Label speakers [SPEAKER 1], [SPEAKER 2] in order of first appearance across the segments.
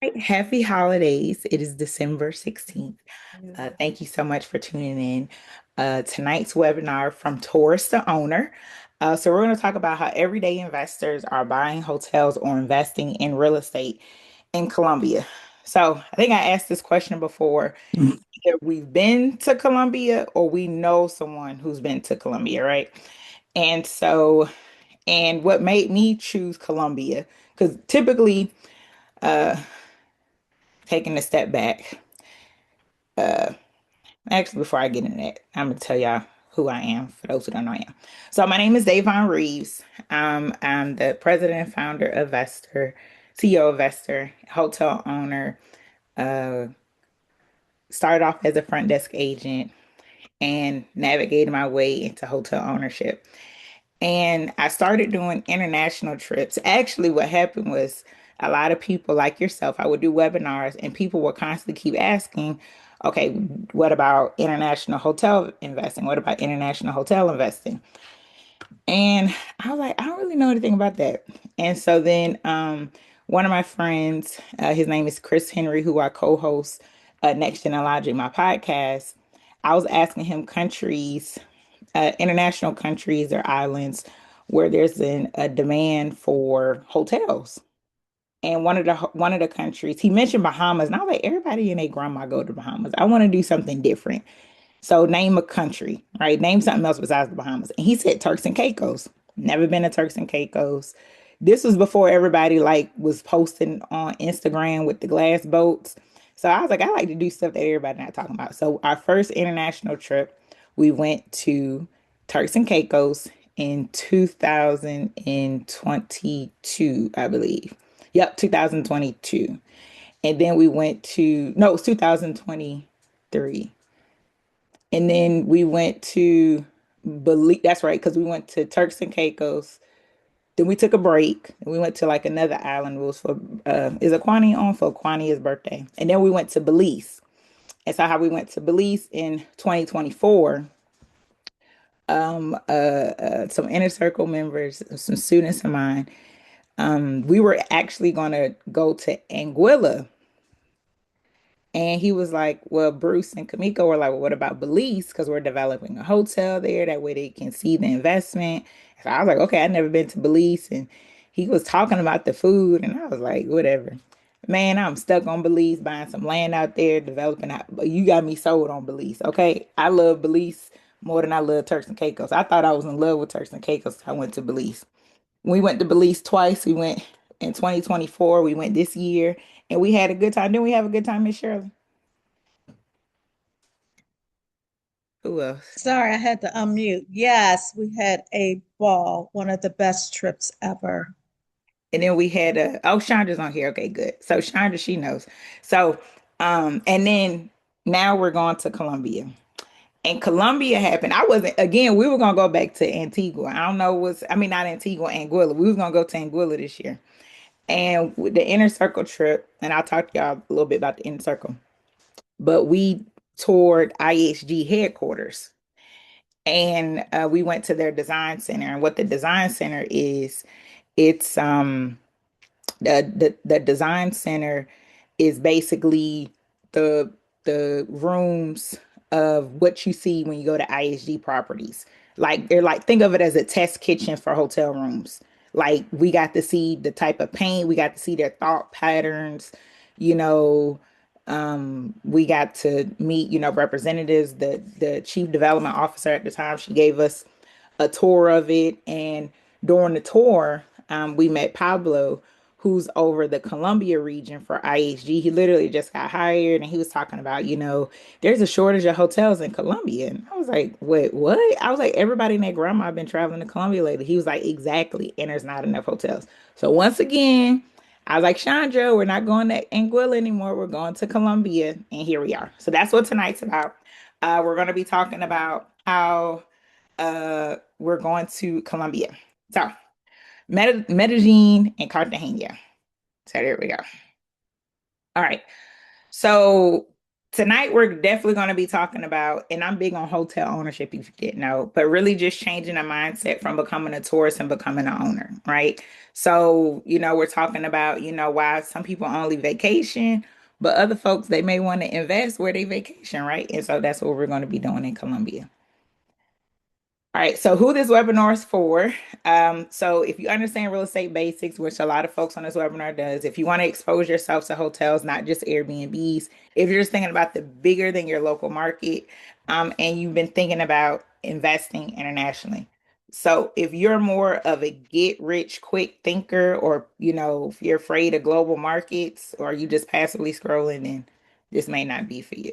[SPEAKER 1] Right. Happy holidays. It is December 16th.
[SPEAKER 2] Yeah.
[SPEAKER 1] Thank you so much for tuning in. Tonight's webinar from tourist to owner. So we're going to talk about how everyday investors are buying hotels or investing in real estate in Colombia. So I think I asked this question before. Either we've been to Colombia or we know someone who's been to Colombia, right? And so, and what made me choose Colombia, because typically, uh, taking a step back, uh, actually, before I get into that, I'm gonna tell y'all who I am for those who don't know I am. So my name is Davon Reeves. I'm the president and founder of Vestor, CEO of Vestor, hotel owner. Uh, Started off as a front desk agent and navigated my way into hotel ownership. And I started doing international trips. Actually, what happened was a lot of people like yourself, I would do webinars and people would constantly keep asking, okay, what about international hotel investing? What about international hotel investing? And I was like, I don't really know anything about that. And so then one of my friends, his name is Chris Henry, who I co-host Next Gen Logic, my podcast. I was asking him countries, international countries or islands where there's a demand for hotels. And one of the countries, he mentioned Bahamas, and I was like, everybody and their grandma go to Bahamas. I want to do something different. So name a country, right? Name something else besides the Bahamas. And he said Turks and Caicos. Never been to Turks and Caicos. This was before everybody like was posting on Instagram with the glass boats. So I was like, I like to do stuff that everybody not talking about. So our first international trip, we went to Turks and Caicos in 2022, I believe. Yep, 2022. And then we went to, no, it was 2023. And then we went to Belize. That's right, because we went to Turks and Caicos. Then we took a break and we went to like another island. It was for is Aquani on for Aquania's birthday. And then we went to Belize. And so how we went to Belize in 2024. Some inner circle members, some students of mine. We were actually gonna go to Anguilla. And he was like, well, Bruce and Kamiko were like, well, what about Belize? Because we're developing a hotel there. That way they can see the investment. So I was like, okay, I've never been to Belize. And he was talking about the food. And I was like, whatever. Man, I'm stuck on Belize, buying some land out there, developing out. But you got me sold on Belize. Okay. I love Belize more than I love Turks and Caicos. I thought I was in love with Turks and Caicos. I went to Belize. We went to Belize twice. We went in 2024. We went this year. And we had a good time. Didn't we have a good time, Miss Shirley? Who else?
[SPEAKER 2] Sorry, I had to unmute. Yes, we had a ball, one of the best trips ever.
[SPEAKER 1] And then we had oh, Chandra's on here. Okay, good. So Chandra, she knows. So and then now we're going to Colombia. And Colombia happened. I wasn't again, we were gonna go back to Antigua. I don't know what's I mean not Antigua, Anguilla. We was gonna go to Anguilla this year. And with the inner circle trip, and I'll talk to y'all a little bit about the inner circle, but we toured IHG headquarters and we went to their design center. And what the design center is, it's the design center is basically the the rooms of what you see when you go to IHG properties. Like they're like think of it as a test kitchen for hotel rooms. Like we got to see the type of paint, we got to see their thought patterns, you know, we got to meet, representatives, the chief development officer at the time, she gave us a tour of it. And during the tour, we met Pablo, who's over the Columbia region for IHG. He literally just got hired and he was talking about, there's a shortage of hotels in Colombia. And I was like, wait, what? I was like, everybody and their grandma been traveling to Colombia lately. He was like, exactly. And there's not enough hotels. So once again, I was like, Chandra, we're not going to Anguilla anymore. We're going to Colombia. And here we are. So that's what tonight's about. We're going to be talking about how we're going to Colombia. So Medellín and Cartagena. So there we go. All right. So Tonight, we're definitely going to be talking about, and I'm big on hotel ownership, if you didn't know, but really just changing the mindset from becoming a tourist and becoming an owner, right? So, we're talking about, why some people only vacation, but other folks, they may want to invest where they vacation, right? And so that's what we're going to be doing in Colombia. All right, so who this webinar is for. So if you understand real estate basics, which a lot of folks on this webinar does, if you want to expose yourself to hotels, not just Airbnbs, if you're just thinking about the bigger than your local market, and you've been thinking about investing internationally. So if you're more of a get rich quick thinker, or if you're afraid of global markets, or you just passively scrolling, then this may not be for you.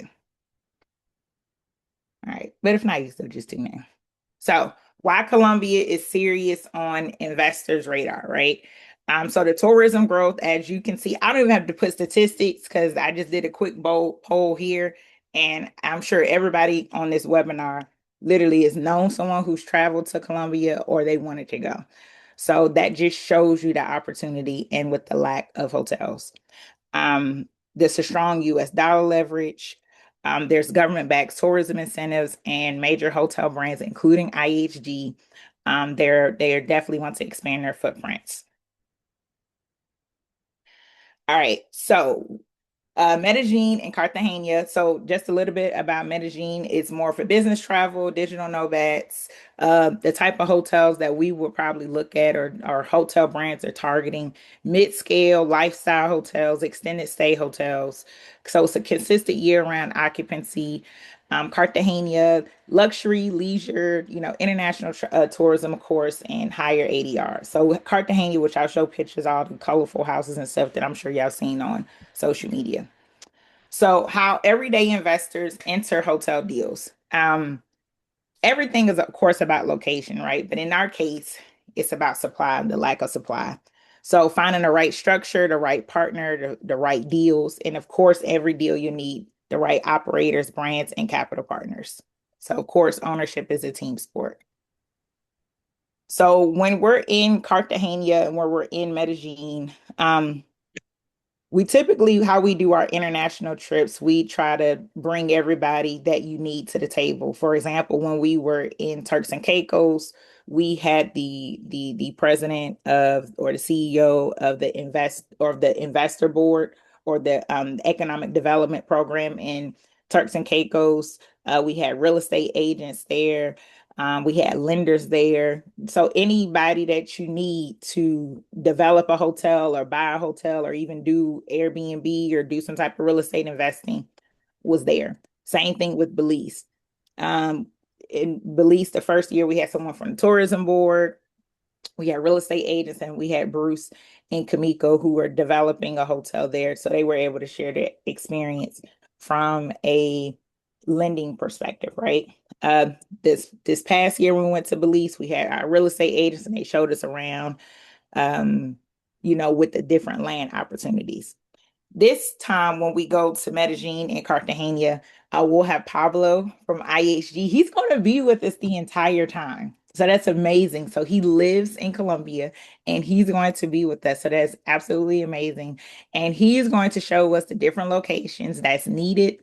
[SPEAKER 1] All right, but if not, you still just tune in. So, why Colombia is serious on investors' radar, right? So the tourism growth, as you can see, I don't even have to put statistics because I just did a quick bold poll here, and I'm sure everybody on this webinar literally has known someone who's traveled to Colombia or they wanted to go. So that just shows you the opportunity and with the lack of hotels. Um, there's a strong US dollar leverage. There's government-backed tourism incentives and major hotel brands, including IHG. They definitely want to expand their footprints. All right, so Medellín and Cartagena. So just a little bit about Medellín. It's more for business travel, digital nomads, the type of hotels that we would probably look at, or hotel brands are targeting mid-scale lifestyle hotels, extended stay hotels. So it's a consistent year-round occupancy. Cartagena, luxury, leisure, international tourism, of course, and higher ADR. So Cartagena, which I'll show pictures, all the colorful houses and stuff that I'm sure y'all seen on social media. So, how everyday investors enter hotel deals. Everything is, of course, about location, right? But in our case, it's about supply, the lack of supply. So, finding the right structure, the right partner, the right deals. And of course, every deal you need the right operators, brands, and capital partners. So, of course, ownership is a team sport. So, when we're in Cartagena and when we're in Medellin, we typically, how we do our international trips, we try to bring everybody that you need to the table. For example, when we were in Turks and Caicos, we had the president of, or the CEO of the investor board, or the economic development program in Turks and Caicos. We had real estate agents there. We had lenders there. So anybody that you need to develop a hotel or buy a hotel or even do Airbnb or do some type of real estate investing was there. Same thing with Belize. Um, in Belize, the first year we had someone from the tourism board, we had real estate agents, and we had Bruce and Kamiko who were developing a hotel there. So they were able to share their experience from a lending perspective, right? Uh, this past year when we went to Belize, we had our real estate agents and they showed us around, um, with the different land opportunities. This time, when we go to Medellin and Cartagena, we'll have Pablo from IHG. He's going to be with us the entire time. So that's amazing. So he lives in Colombia and he's going to be with us. So that's absolutely amazing. And he is going to show us the different locations that's needed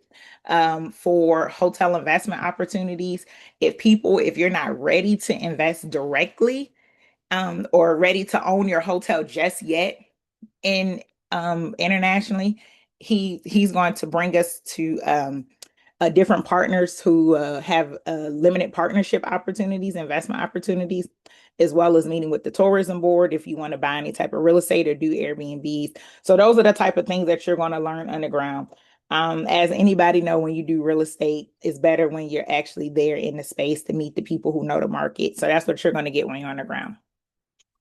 [SPEAKER 1] for hotel investment opportunities. If you're not ready to invest directly, or ready to own your hotel just yet, in internationally, he's going to bring us to different partners who have limited partnership opportunities, investment opportunities, as well as meeting with the tourism board if you want to buy any type of real estate or do Airbnbs. So those are the type of things that you're going to learn underground. As anybody know, when you do real estate, it's better when you're actually there in the space to meet the people who know the market. So that's what you're going to get when you're underground.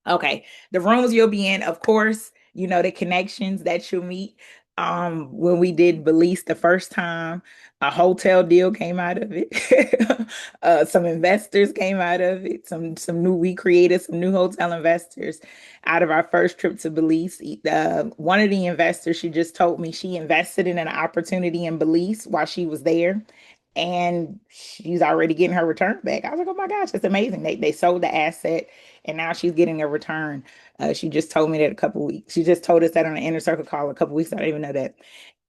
[SPEAKER 1] Okay, the rooms you'll be in, of course, the connections that you'll meet. When we did Belize the first time, a hotel deal came out of it. Some investors came out of it. We created some new hotel investors out of our first trip to Belize. One of the investors, she just told me she invested in an opportunity in Belize while she was there, and she's already getting her return back. I was like, oh my gosh, that's amazing. They sold the asset and now she's getting a return. She just told me that a couple weeks. She just told us that on an inner circle call a couple weeks. I didn't even know that.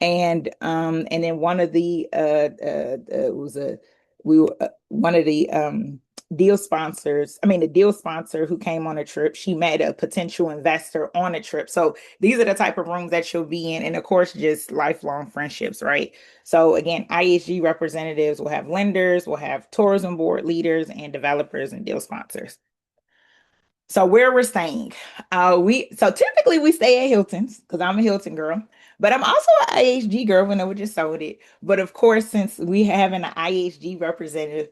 [SPEAKER 1] And then one of the was a we were one of the deal sponsors, I mean the deal sponsor who came on a trip, she met a potential investor on a trip. So these are the type of rooms that you'll be in, and of course just lifelong friendships, right? So again, IHG representatives will have lenders, will have tourism board leaders and developers and deal sponsors. So where we're staying, we so typically we stay at Hilton's because I'm a Hilton girl, but I'm also an IHG girl when I would just sold it. But of course, since we have an IHG representative,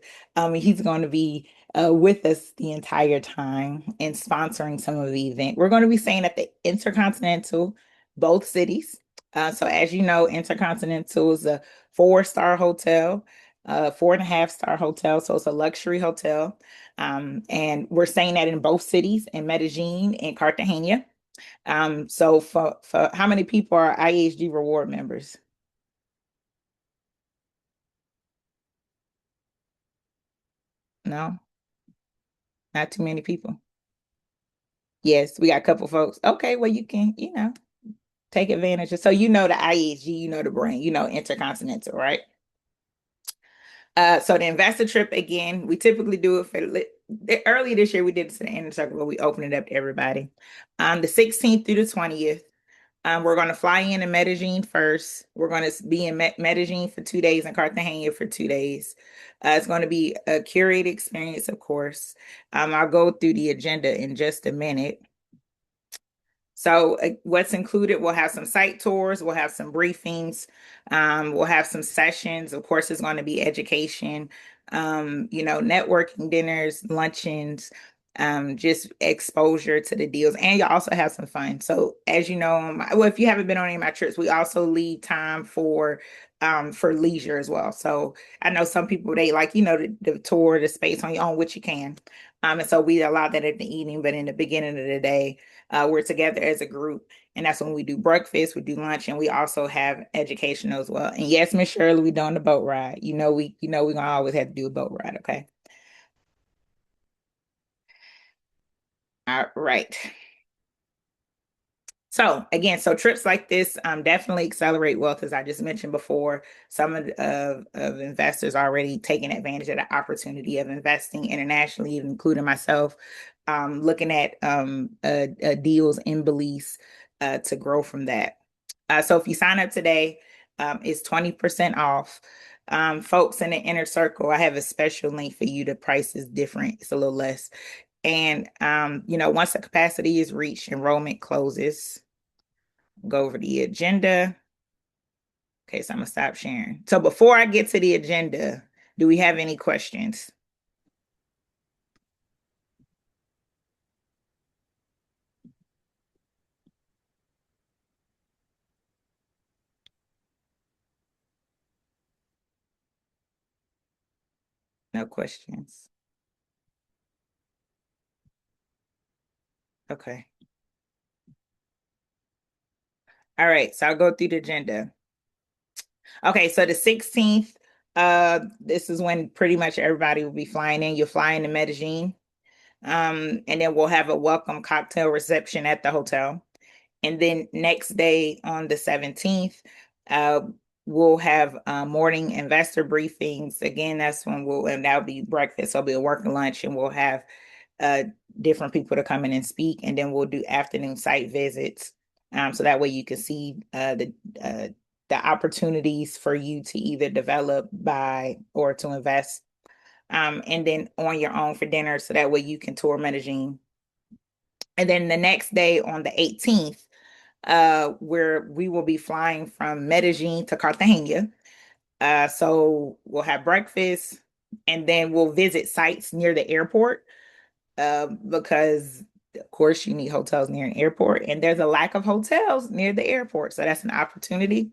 [SPEAKER 1] he's going to be with us the entire time and sponsoring some of the event. We're going to be staying at the Intercontinental, both cities. So as you know, Intercontinental is a four-star hotel, 4.5 star hotel, so it's a luxury hotel. And we're saying that in both cities, in Medellin and Cartagena. So for how many people are IHG reward members? No, not too many people. Yes, we got a couple folks. Okay, well you can, take advantage of. So you know the IHG, you know the brand, you know Intercontinental, right? So the investor trip again, we typically do it for early this year. We did it to the inner circle, but we opened it up to everybody. The 16th through the 20th. We're going to fly in Medellin first. We're going to be in Medellin for 2 days and Cartagena for 2 days. It's going to be a curated experience, of course. I'll go through the agenda in just a minute. So, what's included? We'll have some site tours, we'll have some briefings, we'll have some sessions. Of course, it's going to be education, networking dinners, luncheons, just exposure to the deals. And you also have some fun. So, as you know, well, if you haven't been on any of my trips, we also leave time for leisure as well. So, I know some people they like, the tour, the space on your own, which you can. And so we allow that in the evening, but in the beginning of the day, we're together as a group, and that's when we do breakfast, we do lunch, and we also have education as well. And yes, Miss Shirley, we doing the boat ride. We're gonna always have to do a boat ride, okay? All right. So again, so trips like this definitely accelerate wealth, as I just mentioned before. Some of investors are already taking advantage of the opportunity of investing internationally, even including myself, looking at deals in Belize to grow from that. So if you sign up today, it's 20% off. Folks in the inner circle, I have a special link for you. The price is different, it's a little less. And once the capacity is reached, enrollment closes. Go over the agenda. Okay, so I'm gonna stop sharing. So before I get to the agenda, do we have any questions? No questions. Okay. All right, so I'll go through the agenda. Okay, so the 16th, this is when pretty much everybody will be flying in. You're flying to Medellin. And then we'll have a welcome cocktail reception at the hotel. And then next day on the 17th, uh, we'll have morning investor briefings. Again, that's when and that'll be breakfast. So it'll be a working lunch, and we'll have uh, different people to come in and speak. And then we'll do afternoon site visits. So that way you can see the opportunities for you to either develop, buy, or to invest. And then on your own for dinner. So that way you can tour Medellin. And then the next day on the 18th, where we will be flying from Medellin to Cartagena. So we'll have breakfast and then we'll visit sites near the airport because, of course, you need hotels near an airport, and there's a lack of hotels near the airport. So that's an opportunity.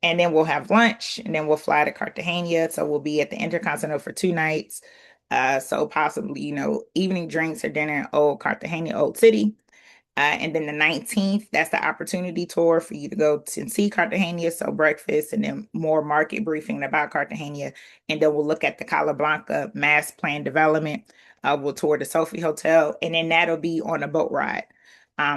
[SPEAKER 1] And then we'll have lunch and then we'll fly to Cartagena. So we'll be at the Intercontinental for 2 nights. So possibly, evening drinks or dinner in Old Cartagena, Old City. And then the 19th, that's the opportunity tour for you to go to see Cartagena. So breakfast and then more market briefing about Cartagena. And then we'll look at the Calablanca mass plan development. We'll tour the Sophie Hotel, and then that'll be on a boat ride.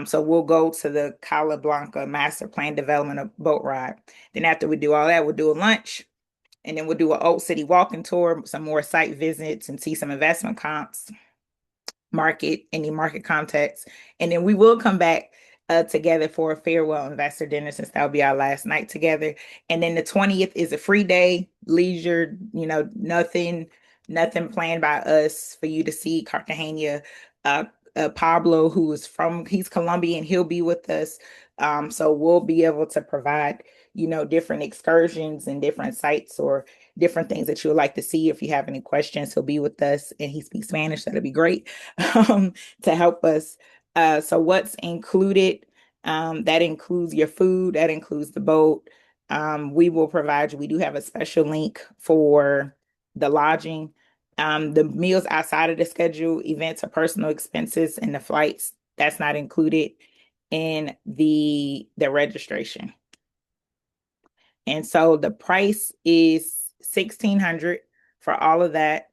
[SPEAKER 1] So we'll go to the Cala Blanca Master Plan Development boat ride. Then after we do all that, we'll do a lunch, and then we'll do an Old City walking tour, some more site visits, and see some investment comps, any market context. And then we will come back together for a farewell investor dinner since that'll be our last night together. And then the 20th is a free day, leisure, nothing planned by us for you to see Cartagena. Pablo, he's Colombian, he'll be with us. So we'll be able to provide, different excursions and different sites or different things that you would like to see. If you have any questions, he'll be with us and he speaks Spanish. That'll be great to help us. So what's included? That includes your food, that includes the boat. We do have a special link for the lodging. The meals outside of the schedule, events or personal expenses, and the flights, that's not included in the registration. And so the price is 1,600 for all of that.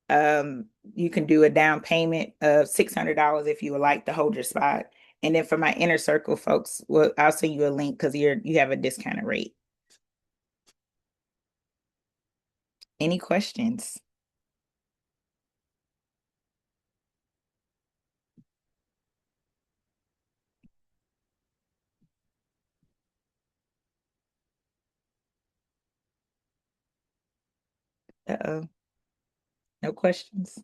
[SPEAKER 1] You can do a down payment of $600 if you would like to hold your spot. And then for my inner circle folks, I'll send you a link because you have a discounted rate. Any questions? Uh-oh, no questions.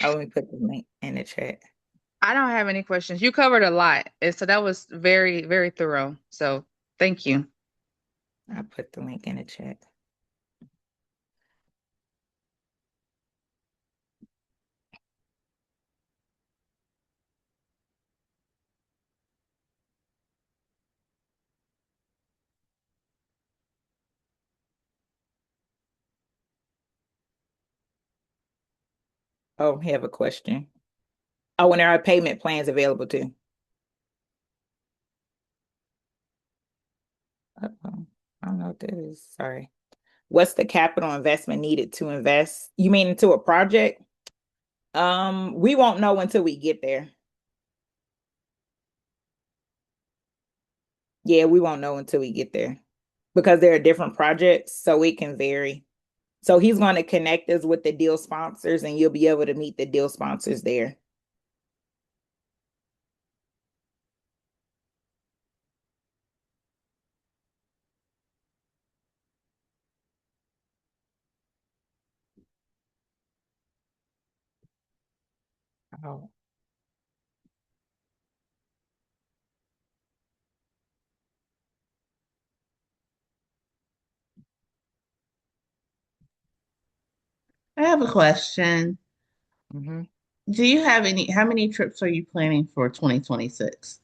[SPEAKER 1] Oh, let me put the link in the chat.
[SPEAKER 3] I don't have any questions. You covered a lot. So that was very, very thorough. So thank you.
[SPEAKER 1] I'll put the link in the chat. Oh, we have a question. Oh, and there are payment plans available too. Uh-oh. I don't know what that is. Sorry. What's the capital investment needed to invest? You mean into a project? We won't know until we get there. Yeah, we won't know until we get there because there are different projects, so it can vary. So he's going to connect us with the deal sponsors, and you'll be able to meet the deal sponsors there. Oh.
[SPEAKER 4] I have a question.
[SPEAKER 1] Mm-hmm.
[SPEAKER 4] Do you have how many trips are you planning for 2026?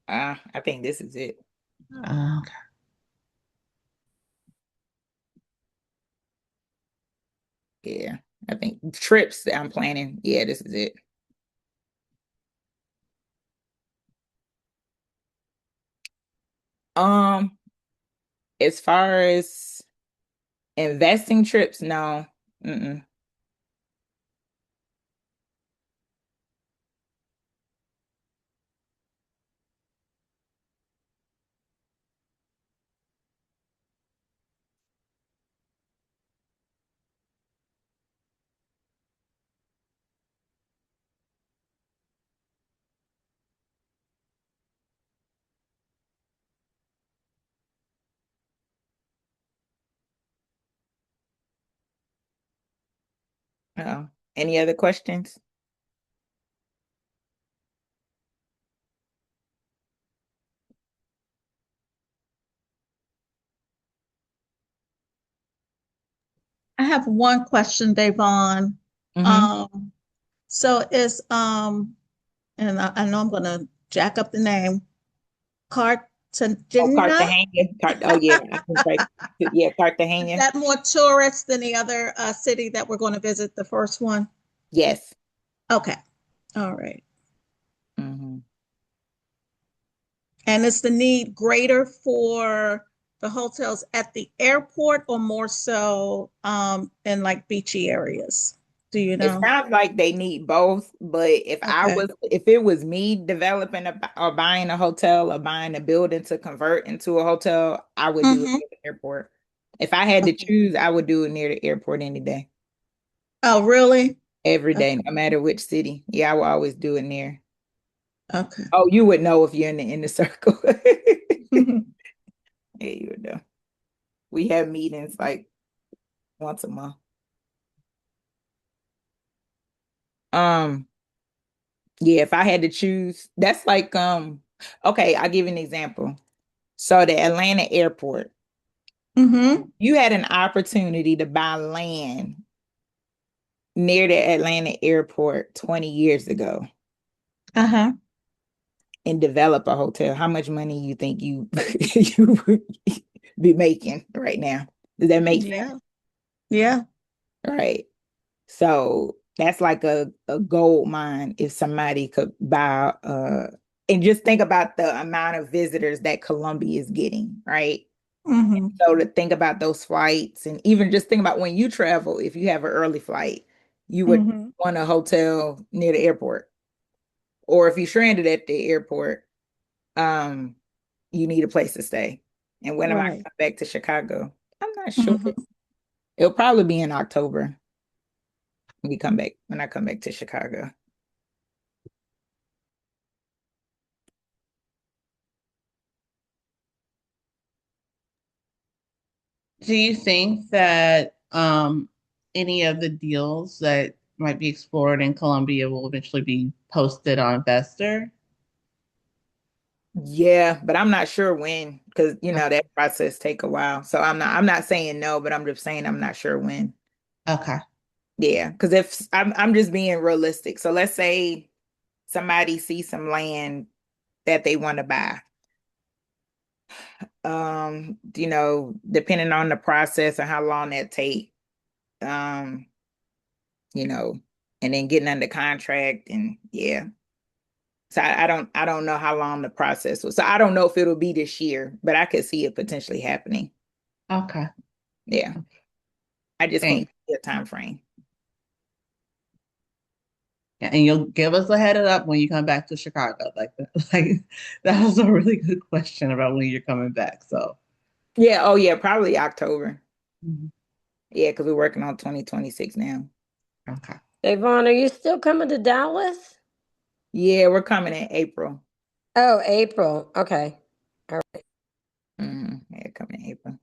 [SPEAKER 1] I think this is it.
[SPEAKER 4] Okay.
[SPEAKER 1] Yeah, I think trips that I'm planning. Yeah, this is it. Um, as far as investing trips, no. Mm-mm. Oh, any other questions?
[SPEAKER 2] I have one question, Davon.
[SPEAKER 1] Mm-hmm.
[SPEAKER 2] Um, and I know I'm gonna jack up the name,
[SPEAKER 1] Oh,
[SPEAKER 2] Cartagena.
[SPEAKER 1] Cartagena. Oh, yeah. I can say, yeah,
[SPEAKER 2] Is
[SPEAKER 1] Cartagena.
[SPEAKER 2] that more tourists than the other city that we're going to visit, the first one?
[SPEAKER 1] Yes.
[SPEAKER 2] Okay. All right.
[SPEAKER 1] Mm-hmm.
[SPEAKER 2] And is the need greater for the hotels at the airport or more so in like beachy areas? Do you
[SPEAKER 1] It
[SPEAKER 2] know?
[SPEAKER 1] sounds like they need both, but
[SPEAKER 2] Okay.
[SPEAKER 1] if it was me developing or buying a hotel or buying a building to convert into a hotel, I would do it
[SPEAKER 2] Mm-hmm.
[SPEAKER 1] near the airport. If I had to
[SPEAKER 2] Okay.
[SPEAKER 1] choose, I would do it near the airport any day,
[SPEAKER 2] Oh, really?
[SPEAKER 1] every day,
[SPEAKER 2] Okay.
[SPEAKER 1] no matter which city. Yeah, I will always do it near.
[SPEAKER 2] Okay.
[SPEAKER 1] Oh, you would know if you're in the inner circle. Yeah, you would know. We have meetings like once a month. Um, yeah, if I had to choose, that's like okay, I'll give you an example. So the Atlanta airport,
[SPEAKER 2] Mm-hmm.
[SPEAKER 1] you had an opportunity to buy land near the Atlanta airport 20 years ago
[SPEAKER 2] Uh-huh.
[SPEAKER 1] and develop a hotel. How much money you think you you would be making right now? Does that make sense?
[SPEAKER 2] Yeah. Yeah.
[SPEAKER 1] Right. So that's like a gold mine if somebody could buy and just think about the amount of visitors that Colombia is getting, right?
[SPEAKER 2] Mm-hmm.
[SPEAKER 1] So to think about those flights and even just think about when you travel, if you have an early flight, you would
[SPEAKER 2] Mm-hmm.
[SPEAKER 1] want a hotel near the airport. Or if you're stranded at the airport, um, you need a place to stay. And when am I
[SPEAKER 2] Right.
[SPEAKER 1] coming back to Chicago? I'm not sure.
[SPEAKER 2] Mm-hmm.
[SPEAKER 1] It'll probably be in October when I come back to Chicago.
[SPEAKER 4] Do you think that any of the deals that might be explored in Colombia will eventually be posted on Investor?
[SPEAKER 1] Yeah, but I'm not sure when because that process take a while. So I'm not saying no, but I'm just saying I'm not sure when.
[SPEAKER 4] Okay.
[SPEAKER 1] Yeah, because if I'm just being realistic. So let's say somebody sees some land that they want to buy. Depending on the process and how long that take, um, you know, and then getting under contract and yeah. So I don't know how long the process was. So I don't know if it'll be this year, but I could see it potentially happening.
[SPEAKER 4] Okay.
[SPEAKER 1] Yeah. I just can't
[SPEAKER 4] Thanks.
[SPEAKER 1] see a time frame.
[SPEAKER 4] Yeah, and you'll give us a head up when you come back to Chicago. Like, like that was a really good question about when you're coming back. So,
[SPEAKER 1] Yeah, oh yeah, probably October.
[SPEAKER 4] mhm.
[SPEAKER 1] Yeah, because we're working on 2026 now.
[SPEAKER 4] Okay.
[SPEAKER 5] Davon, are you still coming to Dallas?
[SPEAKER 1] Yeah, we're coming in April.
[SPEAKER 5] Oh, April. Okay.
[SPEAKER 1] Yeah, coming in April.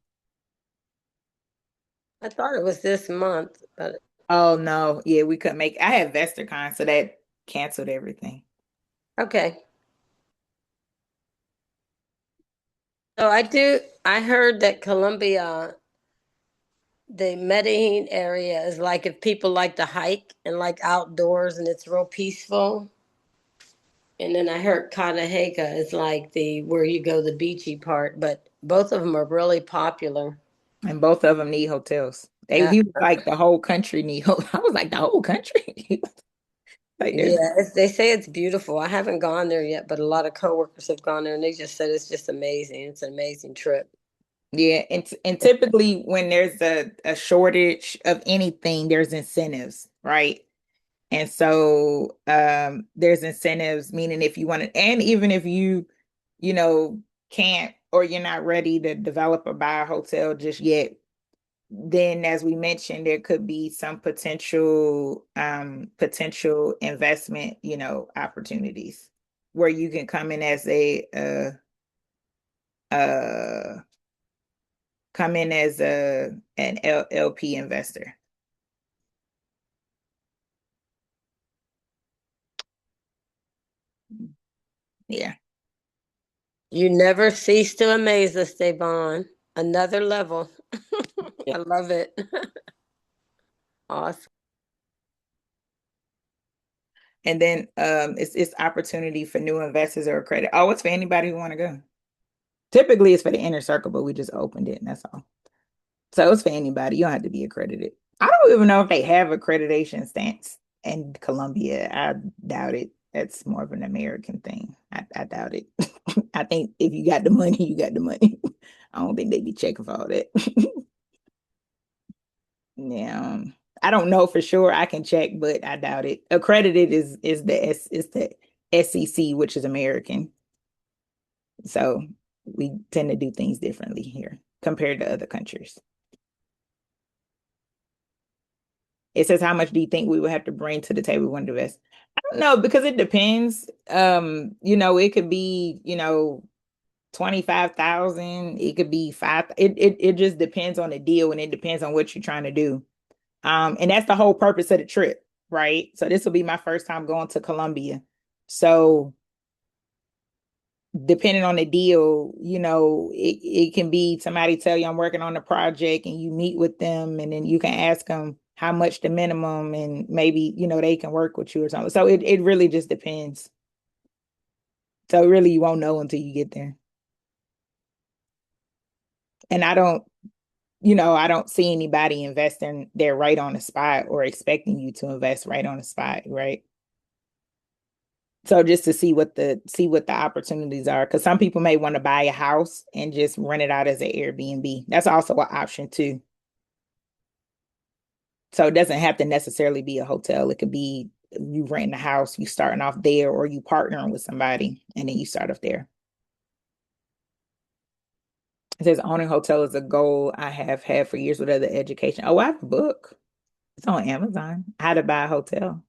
[SPEAKER 5] I thought it was this month, but
[SPEAKER 1] Oh no, yeah, we couldn't make. I had VestorCon, so that canceled everything.
[SPEAKER 5] okay. So I heard that Colombia, the Medellín area is like if people like to hike and like outdoors and it's real peaceful. And then I heard Cartagena is like the where you go the beachy part, but both of them are really popular.
[SPEAKER 1] And both of them need hotels.
[SPEAKER 5] Uh,
[SPEAKER 1] He was like the whole country need. I was like the whole country. Like there's
[SPEAKER 5] yeah, they say it's beautiful. I haven't gone there yet, but a lot of coworkers have gone there and they just said it's just amazing. It's an amazing trip.
[SPEAKER 1] Yeah, and typically when there's a shortage of anything, there's incentives, right? And so there's incentives, meaning if you want to, and even if you can't or you're not ready to develop or buy a hotel just yet, then as we mentioned, there could be some potential investment, opportunities where you can come in as uh an LP investor. Yeah.
[SPEAKER 5] You never cease to amaze us, Devon. Another level.
[SPEAKER 1] Yeah.
[SPEAKER 5] I love it. Awesome.
[SPEAKER 1] And then it's opportunity for new investors or credit. Oh, it's for anybody who want to go. Typically it's for the inner circle, but we just opened it and that's all. So it's for anybody. You don't have to be accredited. I don't even know if they have accreditation stance in Colombia. I doubt it. That's more of an American thing. I doubt it. I think if you got the money, you got the money. I don't think they be checking for all that. Yeah. I don't know for sure. I can check, but I doubt it. Accredited is the SEC, which is American. So we tend to do things differently here compared to other countries. It says, how much do you think we would have to bring to the table when invest? I don't know, because it depends. It could be, 25,000. It could be five. It just depends on the deal, and it depends on what you're trying to do. And that's the whole purpose of the trip, right? So this will be my first time going to Colombia. So depending on the deal, it can be somebody tell you I'm working on a project and you meet with them and then you can ask them how much the minimum and maybe, they can work with you or something. So it really just depends. So really you won't know until you get there. And I don't see anybody investing there right on the spot or expecting you to invest right on the spot, right? So just to see what the opportunities are, because some people may want to buy a house and just rent it out as an Airbnb. That's also an option too. So it doesn't have to necessarily be a hotel. It could be you renting a house, you starting off there, or you partnering with somebody, and then you start off there. It says owning hotel is a goal I have had for years with other education. Oh, I have a book. It's on Amazon. How to buy a hotel.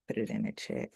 [SPEAKER 1] Put it in the chat.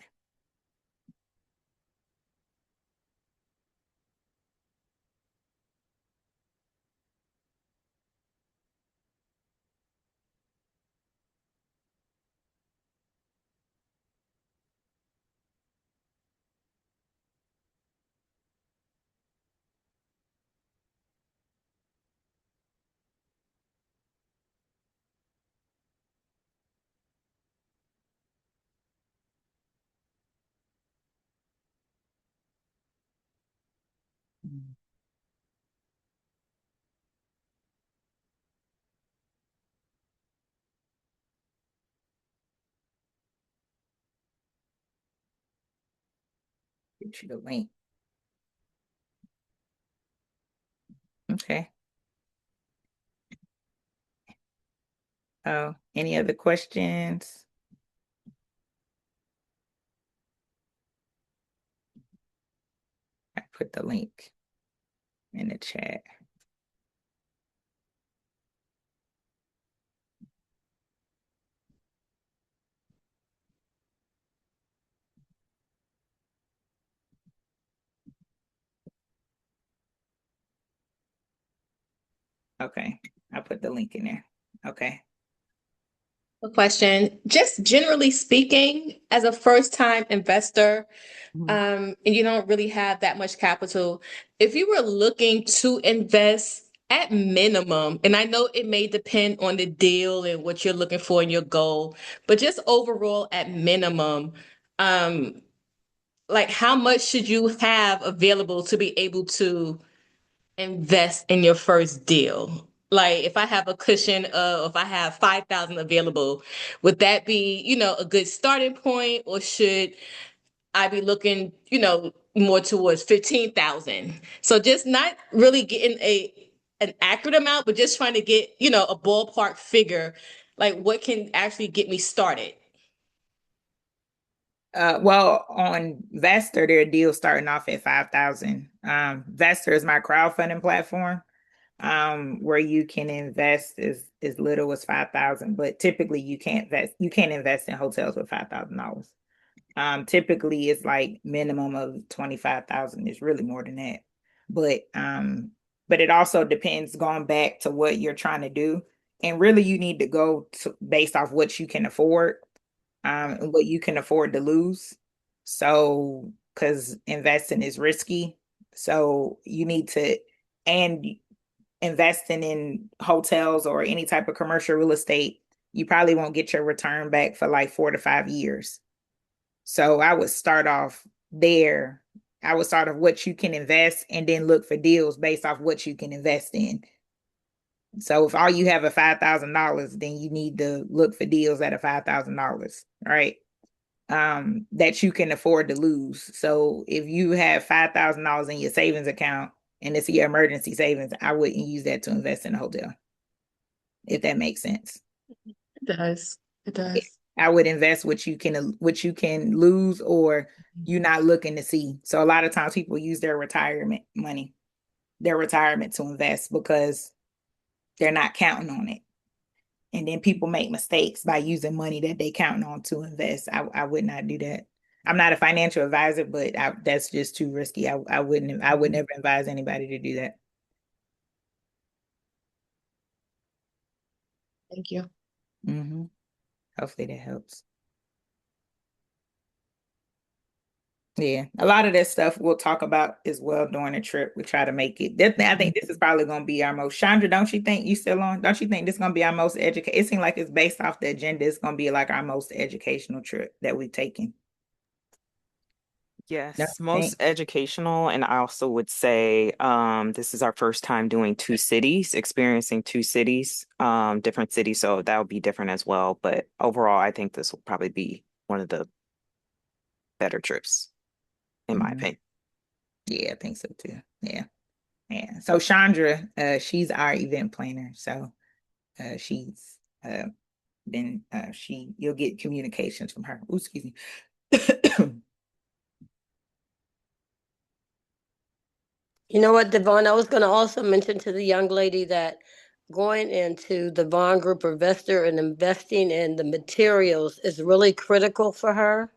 [SPEAKER 1] Get you the link. Okay. Oh, any other questions? I put the link in the chat. Okay, I put the link in there. Okay.
[SPEAKER 6] A question. Just generally speaking, as a first-time investor, and you don't really have that much capital, if you were looking to invest at minimum, and I know it may depend on the deal and what you're looking for and your goal, but just overall at minimum, um, like how much should you have available to be able to invest in your first deal? Like if I have a cushion of, if I have 5,000 available, would that be, a good starting point, or should I be looking, more towards 15,000? So just not really getting an accurate amount, but just trying to get, a ballpark figure, like what can actually get me started.
[SPEAKER 1] Well, on Vestor, their deal starting off at 5,000. Vestor is my crowdfunding platform, where you can invest as little as 5,000, but typically you can't invest in hotels with $5,000. Typically it's like minimum of 25,000. It's really more than that. But it also depends, going back to what you're trying to do. And really you need to go to based off what you can afford, and what you can afford to lose. So, because investing is risky. So you need to, and investing in hotels or any type of commercial real estate, you probably won't get your return back for like 4 to 5 years. So I would start off there. I would start off what you can invest and then look for deals based off what you can invest in. So if all you have is $5,000, then you need to look for deals at a $5,000, right? That you can afford to lose. So if you have $5,000 in your savings account and it's your emergency savings, I wouldn't use that to invest in a hotel, if that makes sense.
[SPEAKER 6] It does. It does.
[SPEAKER 1] I would invest what you can lose or you're not looking to see. So a lot of times people use their retirement money, their retirement to invest because they're not counting on it. And then people make mistakes by using money that they count on to invest. I would not do that. I'm not a financial advisor, but that's just too risky. I would never advise anybody to do that.
[SPEAKER 6] Thank you.
[SPEAKER 1] Mm-hmm. Hopefully that helps. Yeah, a lot of that stuff we'll talk about as well during the trip. We try to make it. I think this is probably going to be our most. Chandra, don't you think you still on? Don't you think this is going to be our most educational? It seems like it's based off the agenda. It's going to be like our most educational trip that we've taken.
[SPEAKER 7] Yes, most educational. And I also would say this is our first time doing experiencing two cities, different cities. So that would be different as well. But overall, I think this will probably be one of the better trips, in my opinion.
[SPEAKER 1] Yeah, I think so too. Yeah. Yeah. So Chandra, she's our event planner. So she's you'll get communications from her. Ooh, excuse me.
[SPEAKER 5] You know what, Devon? I was going to also mention to the young lady that going into the Vaughn Group Investor and investing in the materials is really critical for her,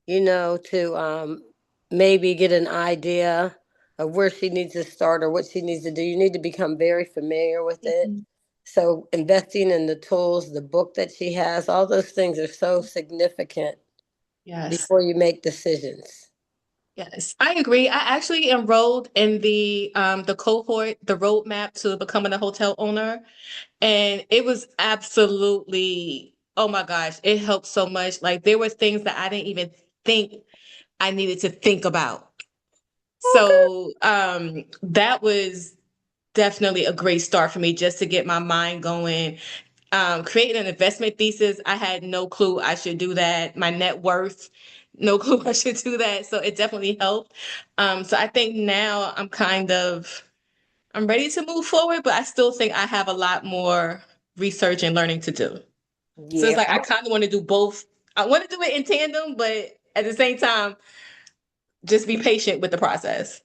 [SPEAKER 5] to maybe get an idea of where she needs to start or what she needs to do. You need to become very familiar with it. So investing in the tools, the book that she has, all those things are so significant before you make decisions.
[SPEAKER 6] Yes, I agree. I actually enrolled in the cohort, the roadmap to becoming a hotel owner, and it was absolutely, oh my gosh, it helped so much. Like there were things that I didn't even think I needed to think about. So that was definitely a great start for me just to get my mind going. Creating an investment thesis, I had no clue I should do that. My net worth, no clue I should do that. So it definitely helped. So I think now I'm ready to move forward, but I still think I have a lot more research and learning to do. So it's like I kind of want to do both. I want to do it in tandem, but at the same time, just be patient with the process.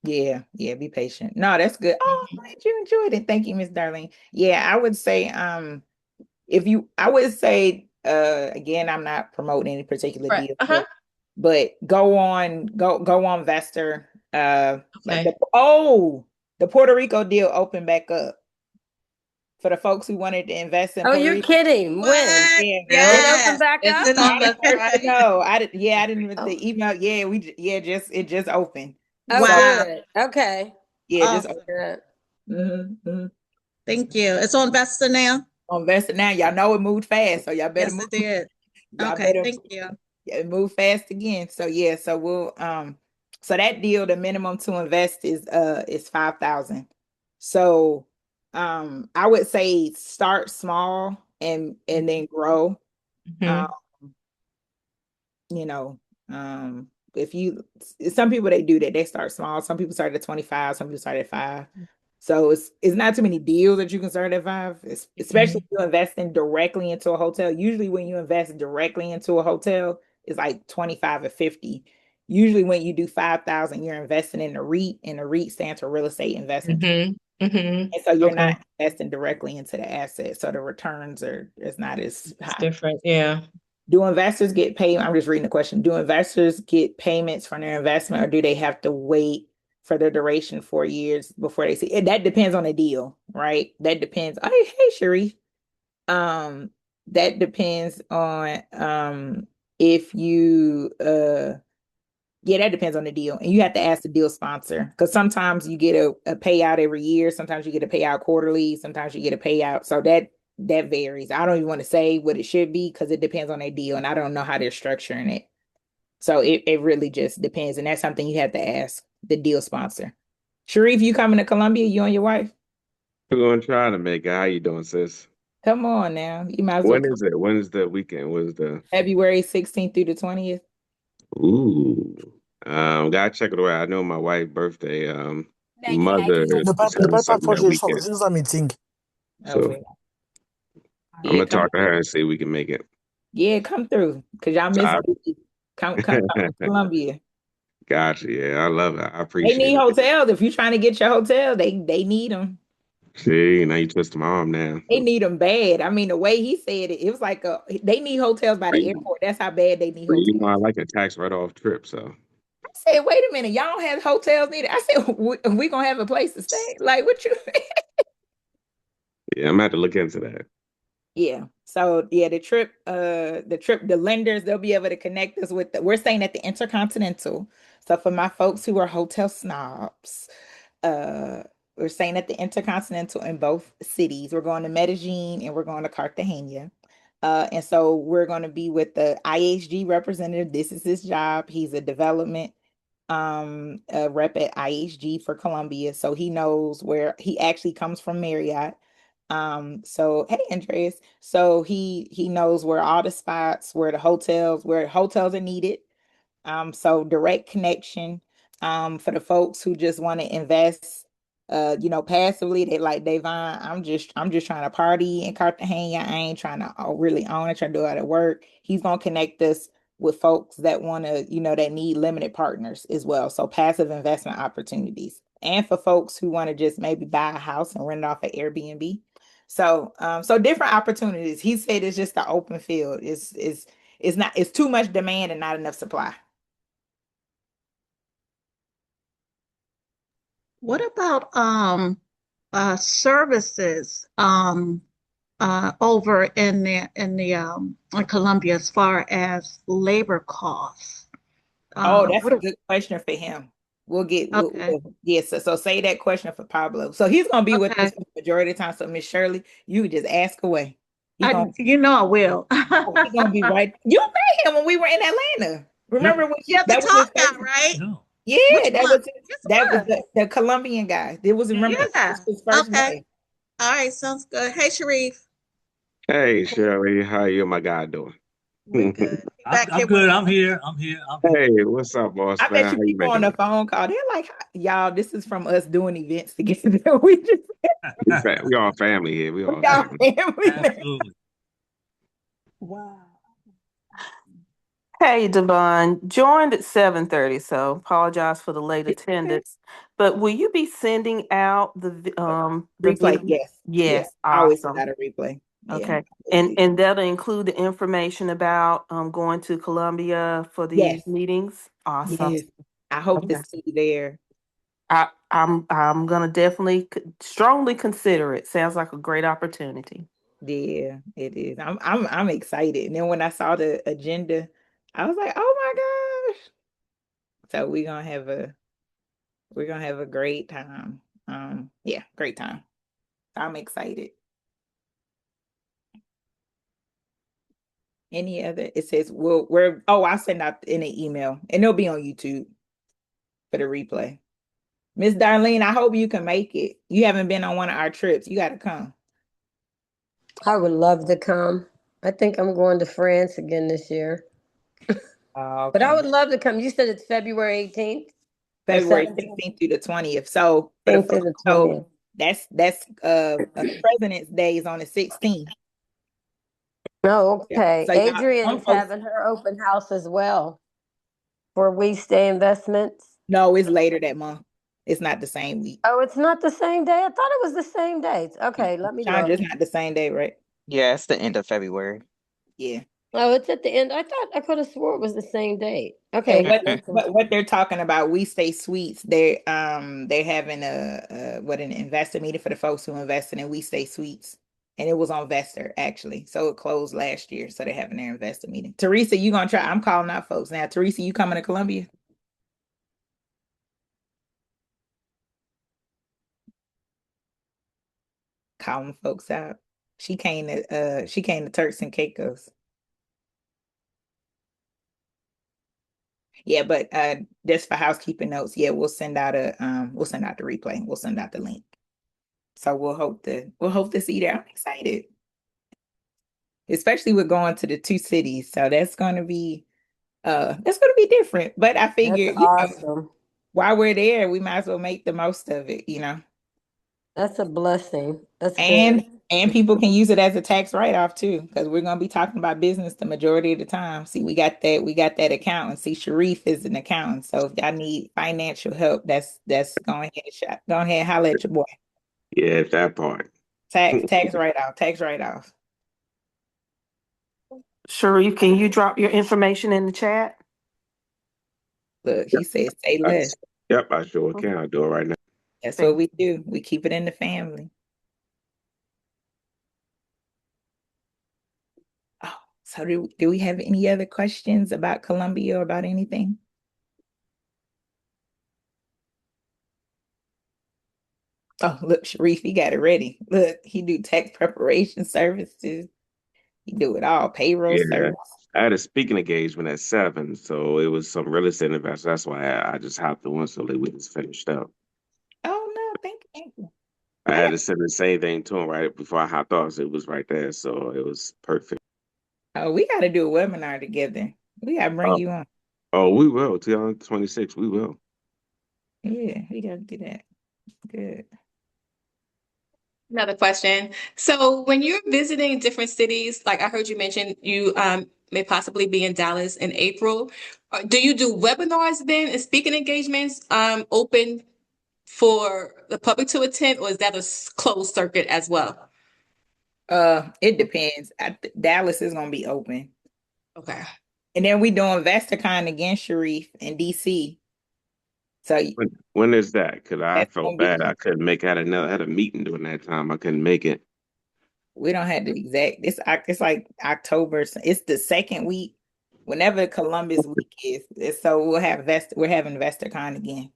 [SPEAKER 1] Yeah, be patient. No, that's good. Oh, I'm glad you enjoyed it. Thank you, Miss Darlene. Yeah, I would say again, I'm not promoting any particular deal, but go on Vestor. Like the Puerto Rico deal opened back up for the folks who wanted to invest in
[SPEAKER 5] Puerto
[SPEAKER 1] Rico.
[SPEAKER 5] You're kidding. When?
[SPEAKER 1] Yeah,
[SPEAKER 5] girl. It opened back up?
[SPEAKER 4] It's on the
[SPEAKER 1] No, I didn't even the email. Yeah, it just opened.
[SPEAKER 5] Oh,
[SPEAKER 2] Wow.
[SPEAKER 5] good. Okay.
[SPEAKER 1] Yeah, just opened.
[SPEAKER 2] Thank you. It's on Vesta now?
[SPEAKER 1] On Vesta now. Y'all know it moved fast, so y'all better
[SPEAKER 2] Yes,
[SPEAKER 1] move.
[SPEAKER 2] it did. Okay, thank you.
[SPEAKER 1] It moved fast again. So yeah, so we'll so that deal, the minimum to invest is 5,000. So I would say start small and then grow. You know, some people they do that, they start small. Some people start at 25, some people start at 5. So it's not too many deals that you can start at 5, especially if you're investing directly into a hotel. Usually when you invest directly into a hotel, it's like 25 or 50. Usually when you do 5,000, you're investing in a REIT, and a REIT stands for real estate investment. And so you're not investing directly into the asset. So the returns it's not as high.
[SPEAKER 6] It's different, yeah.
[SPEAKER 1] Do investors get paid? I'm just reading the question. Do investors get payments from their investment, or do they have to wait for the duration 4 years before they see it? That depends on the deal, right? That depends. Oh, hey, Sheree. That depends on if you Yeah, that depends on the deal. And you have to ask the deal sponsor because sometimes you get a payout every year. Sometimes you get a payout quarterly. Sometimes you get a payout. So that varies. I don't even want to say what it should be because it depends on their deal. And I don't know how they're structuring it. So it really just depends. And that's something you have to ask the deal sponsor. Sharif, you coming to Colombia? You and your wife?
[SPEAKER 8] We're gonna try to make it. How you doing, sis?
[SPEAKER 1] Come on now. You might as well
[SPEAKER 8] When
[SPEAKER 1] come
[SPEAKER 8] is it? When is the weekend? What is the
[SPEAKER 1] February 16th through the 20th.
[SPEAKER 8] ooh? Gotta check it out. I know my wife's birthday, mother is
[SPEAKER 9] Ne
[SPEAKER 8] having
[SPEAKER 9] parle pas
[SPEAKER 8] something
[SPEAKER 9] fort,
[SPEAKER 8] that
[SPEAKER 9] j'ai juste
[SPEAKER 8] weekend.
[SPEAKER 9] juste un meeting.
[SPEAKER 1] Oh,
[SPEAKER 8] So
[SPEAKER 1] well.
[SPEAKER 8] I'm
[SPEAKER 1] Yeah,
[SPEAKER 8] gonna
[SPEAKER 1] come
[SPEAKER 8] talk to her and see if we can make it.
[SPEAKER 1] yeah, come through. Cause y'all
[SPEAKER 8] So
[SPEAKER 1] miss Belize. Come to Colombia.
[SPEAKER 8] gotcha. Yeah, I love it. I
[SPEAKER 1] They
[SPEAKER 8] appreciate
[SPEAKER 1] need
[SPEAKER 8] it.
[SPEAKER 1] hotels. If you're trying to get your hotel, they need them.
[SPEAKER 8] See, now you twist my arm now.
[SPEAKER 1] They need them bad. I mean, the way he said it, it was like they need hotels by
[SPEAKER 8] But
[SPEAKER 1] the airport. That's how bad they need
[SPEAKER 8] you know, I
[SPEAKER 1] hotels.
[SPEAKER 8] like a tax write-off trip. So
[SPEAKER 1] I said, wait a minute, y'all don't have hotels neither. I said, we gonna have a place to stay. Like what you
[SPEAKER 8] yeah, I'm gonna have to look into that.
[SPEAKER 1] Yeah. So yeah, the lenders, they'll be able to connect us with we're staying at the Intercontinental. So for my folks who are hotel snobs, uh we're staying at the Intercontinental in both cities. We're going to Medellin and we're going to Cartagena. And so we're going to be with the IHG representative. This is his job. He's a development rep at IHG for Colombia. So he knows where he actually comes from Marriott. So hey Andreas. So he knows where all the spots, where hotels are needed. So direct connection for the folks who just want to invest passively. They like Davon, I'm just trying to party in Cartagena. I ain't trying to really own it, trying to do all the work. He's gonna connect us with folks that want to, that need limited partners as well. So passive investment opportunities. And for folks who want to just maybe buy a house and rent it off at Airbnb. So different opportunities. He said it's just an open field. It's too much demand and not enough supply.
[SPEAKER 2] What about services over in Colombia as far as labor costs?
[SPEAKER 1] Oh, that's
[SPEAKER 2] What
[SPEAKER 1] a
[SPEAKER 2] are,
[SPEAKER 1] good question for him.
[SPEAKER 2] okay,
[SPEAKER 1] Yes. So say that question for Pablo. So he's gonna be with us
[SPEAKER 2] okay.
[SPEAKER 1] for the majority of the time. So Miss Shirley, you just ask away. He gonna
[SPEAKER 2] I will.
[SPEAKER 1] he gonna be right. You met him when we were in Atlanta.
[SPEAKER 9] Yeah.
[SPEAKER 1] Remember when
[SPEAKER 2] Yeah, the
[SPEAKER 1] that was
[SPEAKER 2] tall
[SPEAKER 1] his
[SPEAKER 2] guy,
[SPEAKER 1] first?
[SPEAKER 2] right?
[SPEAKER 9] Yeah.
[SPEAKER 2] Which
[SPEAKER 1] Yeah,
[SPEAKER 2] one? Which
[SPEAKER 1] that was
[SPEAKER 2] one?
[SPEAKER 1] the Colombian guy. It was remember that was
[SPEAKER 2] Yeah.
[SPEAKER 1] his first
[SPEAKER 2] Okay.
[SPEAKER 1] day.
[SPEAKER 2] All right. Sounds good. Hey, Sharif.
[SPEAKER 8] Hey, Shirley, how you and my guy doing?
[SPEAKER 2] We good. We
[SPEAKER 9] I'm
[SPEAKER 2] back
[SPEAKER 9] I'm
[SPEAKER 2] here with
[SPEAKER 9] good.
[SPEAKER 2] us.
[SPEAKER 9] I'm here. I'm here. I'm here.
[SPEAKER 8] Hey, what's up, boss
[SPEAKER 1] I bet
[SPEAKER 8] man?
[SPEAKER 1] you
[SPEAKER 8] How you
[SPEAKER 1] people on
[SPEAKER 8] making
[SPEAKER 1] the
[SPEAKER 8] it?
[SPEAKER 1] phone call. They're like, y'all, this is from us doing events together. We just
[SPEAKER 8] We all family here. We
[SPEAKER 1] we
[SPEAKER 8] all
[SPEAKER 1] all
[SPEAKER 8] family.
[SPEAKER 1] family now.
[SPEAKER 9] Absolutely.
[SPEAKER 1] Wow.
[SPEAKER 10] Hey, Devon, joined at 7:30, so apologize for the late attendance. But will you be sending out the
[SPEAKER 1] Replay,
[SPEAKER 10] video?
[SPEAKER 1] yes. Yeah.
[SPEAKER 10] Yes,
[SPEAKER 1] I always send
[SPEAKER 10] awesome.
[SPEAKER 1] out a replay. Yeah.
[SPEAKER 10] Okay.
[SPEAKER 1] Always
[SPEAKER 10] And
[SPEAKER 1] do.
[SPEAKER 10] and that'll include the information about going to Colombia for
[SPEAKER 1] Yes.
[SPEAKER 10] these meetings. Awesome.
[SPEAKER 1] Yes. I hope to
[SPEAKER 10] Okay.
[SPEAKER 1] see you there.
[SPEAKER 10] I'm gonna definitely strongly consider it. Sounds like a great opportunity.
[SPEAKER 1] Yeah, it is. I'm excited. And then when I saw the agenda, I was like, oh my gosh. So we're gonna have a great time. Yeah, great time. I'm excited. Any other? It says I'll send out in an email and it'll be on YouTube for the replay. Miss Darlene, I hope you can make it. You haven't been on one of our trips. You gotta come.
[SPEAKER 5] I would love to come. I think I'm going to France again this year.
[SPEAKER 1] Oh,
[SPEAKER 5] But I
[SPEAKER 1] okay.
[SPEAKER 5] would love to come. You said it's February 18th or
[SPEAKER 1] February
[SPEAKER 5] 17th?
[SPEAKER 1] 16th through the 20th. So for the
[SPEAKER 5] 16th through
[SPEAKER 1] folks,
[SPEAKER 5] the
[SPEAKER 1] so
[SPEAKER 5] 20th.
[SPEAKER 1] that's President's Day is on the 16th.
[SPEAKER 5] Oh,
[SPEAKER 1] Yeah.
[SPEAKER 5] okay.
[SPEAKER 1] So y'all, some
[SPEAKER 5] Adrian's
[SPEAKER 1] folks,
[SPEAKER 5] having her open house as well for We Stay Investments.
[SPEAKER 1] no, it's later that month. It's not the same week.
[SPEAKER 5] Oh, it's not the same day? I thought it was the same dates. Okay, let me
[SPEAKER 1] Sean,
[SPEAKER 5] look.
[SPEAKER 1] just not the same day, right?
[SPEAKER 7] Yeah, it's the end of February.
[SPEAKER 1] Yeah.
[SPEAKER 5] Oh, it's at the end. I could have swore it was the same date.
[SPEAKER 1] And
[SPEAKER 5] Okay.
[SPEAKER 1] what
[SPEAKER 5] Listen.
[SPEAKER 1] what they're talking about, We Stay Sweets. They're having an investor meeting for the folks who invested in We Stay Sweets, and it was on Vester actually. So it closed last year, so they're having their investor meeting. Teresa, you gonna try? I'm calling out folks now. Teresa, you coming to Columbia? calling folks out. She came to Turks and Caicos. Yeah, but just for housekeeping notes, yeah, we'll send out the replay. We'll send out the link. So we'll hope to see you there. I'm excited. Especially with going to the two cities. So that's gonna be different. But I figure,
[SPEAKER 5] That's awesome.
[SPEAKER 1] while we're there, we might as well make the most of it.
[SPEAKER 5] That's a blessing. That's
[SPEAKER 1] And
[SPEAKER 5] good.
[SPEAKER 1] and people can use it as a tax write-off too, because we're gonna be talking about business the majority of the time. See, we got that accountant. See, Sharif is an accountant. So if y'all need financial help, that's go ahead and holler at your boy.
[SPEAKER 8] Yeah, that part.
[SPEAKER 1] Tax write-off, tax write-off.
[SPEAKER 10] Sharif, can you drop your information in the chat?
[SPEAKER 1] Look, he said say
[SPEAKER 8] I,
[SPEAKER 1] less.
[SPEAKER 8] yep, I sure can. I'll do it right now.
[SPEAKER 1] That's what we do. We keep it in the family. Oh, so do we have any other questions about Colombia or about anything? Oh, look, Sharif, he got it ready. Look, he do tax preparation services. He do it all, payroll
[SPEAKER 8] Yeah.
[SPEAKER 1] service.
[SPEAKER 8] I had a speaking engagement at 7, so it was some real estate investors. That's why I just hopped on so that we just finished up.
[SPEAKER 1] Oh no, thank you.
[SPEAKER 8] I
[SPEAKER 1] I
[SPEAKER 8] had
[SPEAKER 1] got
[SPEAKER 8] to send the same thing to him right before I hopped off, so it was right there. So it was perfect.
[SPEAKER 1] we got to do a webinar together. We got to bring
[SPEAKER 8] Oh,
[SPEAKER 1] you on.
[SPEAKER 8] we will. 2026, we will.
[SPEAKER 1] Yeah, we got to do that. Good.
[SPEAKER 6] Another question. So when you're visiting different cities, like I heard you mention, you may possibly be in Dallas in April. Do you do webinars then and speaking engagements open for the public to attend, or is that a closed circuit as well?
[SPEAKER 1] It depends. Dallas is gonna be open,
[SPEAKER 6] Okay.
[SPEAKER 1] and then we doing VestaCon again, Sharif, in DC. So
[SPEAKER 8] When is that? Because I
[SPEAKER 1] that's
[SPEAKER 8] felt
[SPEAKER 1] gonna be.
[SPEAKER 8] bad. I couldn't make it. Had a meeting during that time. I couldn't make it.
[SPEAKER 1] We don't have the exact. It's like October. It's the second week, whenever Columbus week is. So we're having VestaCon again.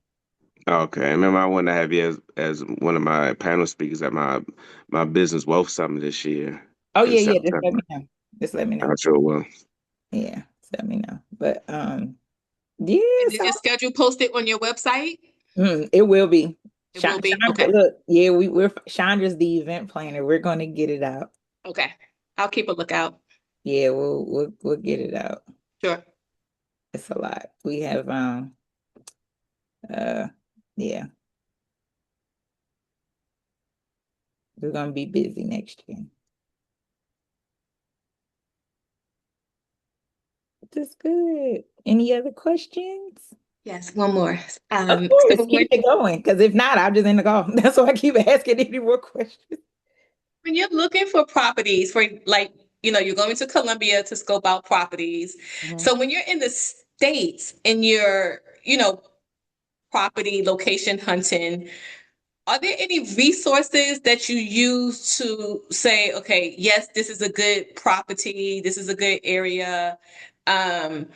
[SPEAKER 8] Okay. Remember, I wanted to have you as one of my panel speakers at my business wealth summit this year
[SPEAKER 1] Oh
[SPEAKER 8] in
[SPEAKER 1] yeah, yeah. Just let
[SPEAKER 8] September.
[SPEAKER 1] me know. Just let me
[SPEAKER 8] I
[SPEAKER 1] know.
[SPEAKER 8] sure will.
[SPEAKER 1] Yeah, just let me know. But yeah.
[SPEAKER 6] And is
[SPEAKER 1] So
[SPEAKER 6] your schedule posted on your website?
[SPEAKER 1] it will be.
[SPEAKER 6] It will be.
[SPEAKER 1] Chandra,
[SPEAKER 6] Okay.
[SPEAKER 1] look, yeah, we're Chandra's the event planner. We're gonna get it out.
[SPEAKER 6] Okay. I'll keep a lookout.
[SPEAKER 1] Yeah, we'll get it out.
[SPEAKER 6] Sure.
[SPEAKER 1] It's a lot. We have uh yeah, we're gonna be busy next year. That's good. Any other questions?
[SPEAKER 6] Yes, one more.
[SPEAKER 1] Of
[SPEAKER 6] So
[SPEAKER 1] course, keep it going. Because if not, I'll just end the call. That's why I keep asking any more questions.
[SPEAKER 6] when you're looking for properties for like, you're going to Colombia to scope out properties.
[SPEAKER 1] Mhm.
[SPEAKER 6] So when you're in the States and you're, property location hunting, are there any resources that you use to say, okay, yes, this is a good property, this is a good area? Um,